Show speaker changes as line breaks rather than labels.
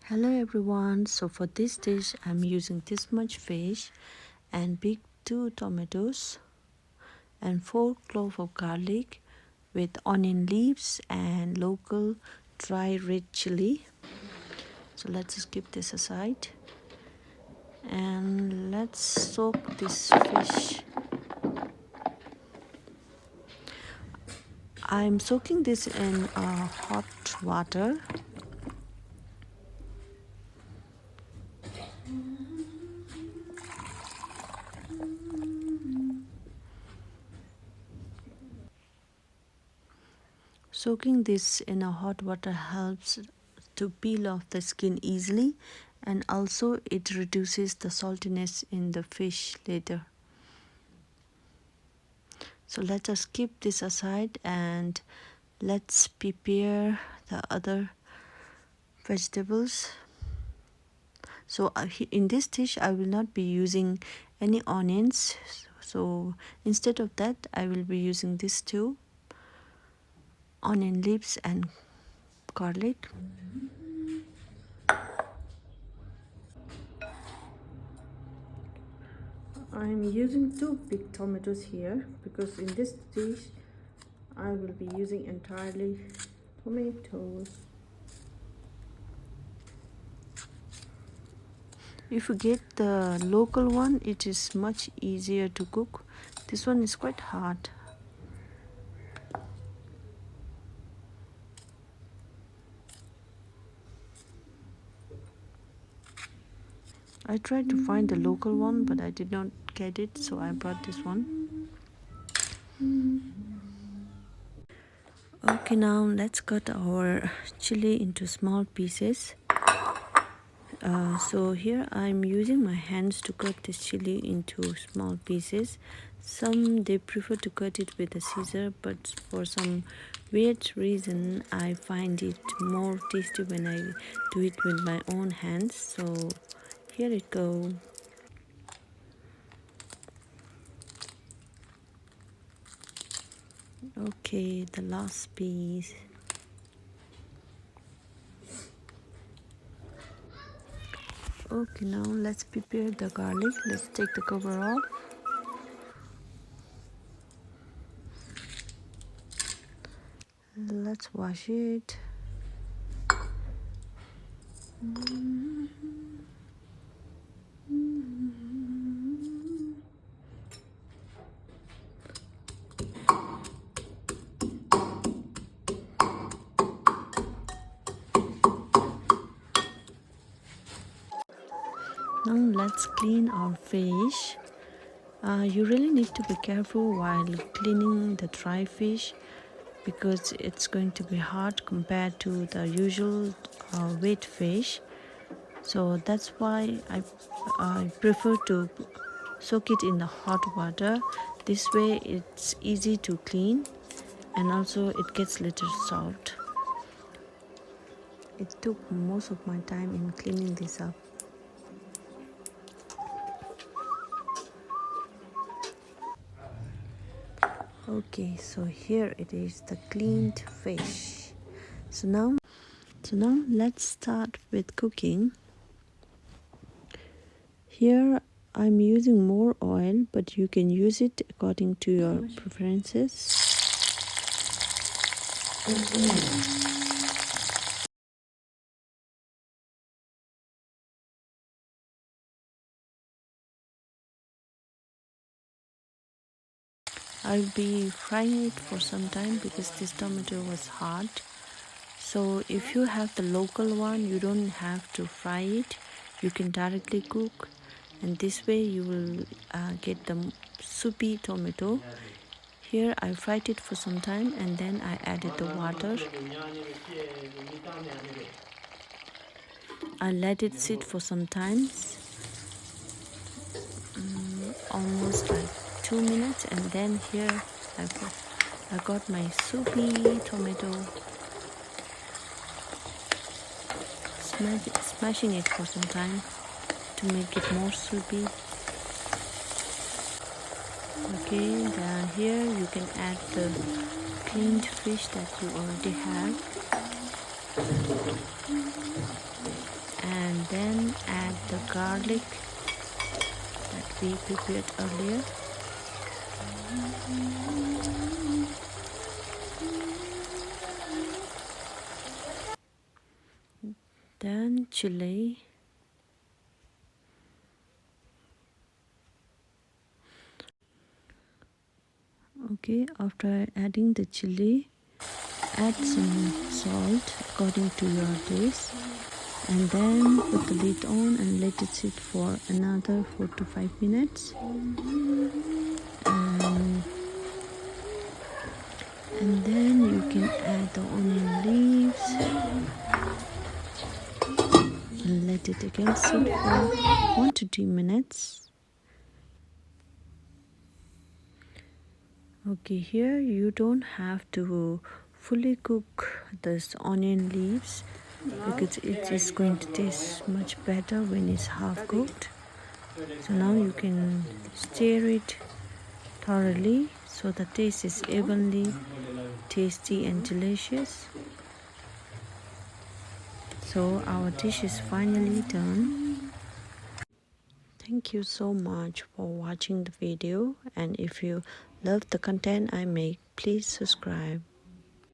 Hello everyone, so for this dish I'm using this much fish and big 2 tomatoes and 4 cloves of garlic with onion leaves and local dry red chili. So let's just keep this aside and let's soak this fish. I'm soaking this in hot water. Soaking this in a hot water helps to peel off the skin easily, and also it reduces the saltiness in the fish later. So let us keep this aside and let's prepare the other vegetables. So in this dish I will not be using any onions, so instead of that I will be using these two, onion leaves and garlic. I'm using 2 big tomatoes here because in this dish I will be using entirely tomatoes. If you get the local one, it is much easier to cook. This one is quite hard. I tried to find the local one, but I did not get it, so I brought this one. Okay, now let's cut our chili into small pieces. So here I'm using my hands to cut this chili into small pieces. Some they prefer to cut it with a scissor, but for some weird reason I find it more tasty when I do it with my own hands. So here it goes. Okay, the last piece. Okay, now let's prepare the garlic. Let's take the cover off. Let's wash it. Now let's clean our fish. You really need to be careful while cleaning the dry fish because it's going to be hard compared to the usual wet fish. So that's why I prefer to soak it in the hot water. This way it's easy to clean and also it gets little soft. It took most of my time in cleaning this up. Okay, so here it is, the cleaned fish. So now let's start with cooking. Here I'm using more oil, but you can use it according to your preferences. I'll be frying it for some time because this tomato was hard. So if you have the local one, you don't have to fry it. You can directly cook, and this way you will get the soupy tomato. Here I fried it for some time and then I added the water. I let it sit for some time, almost like 2 minutes, and then here I got my soupy tomato. Smashing it for some time to make it more soupy. Okay, then here you can add the cleaned fish that you already have, then add the garlic that we prepared earlier. Then chili. Okay, after adding the chili, add some salt according to your taste, and then put the lid on and let it sit for another 4 to 5 minutes. And then you can add the onion leaves and let it again sit for 1 to 2 minutes. Okay, here you don't have to fully cook this onion leaves because it is going to taste much better when it's half cooked. So now you can stir it thoroughly so the taste is evenly tasty and delicious. So our dish is finally done. Thank you so much for watching the video, and if you love the content I make, please subscribe.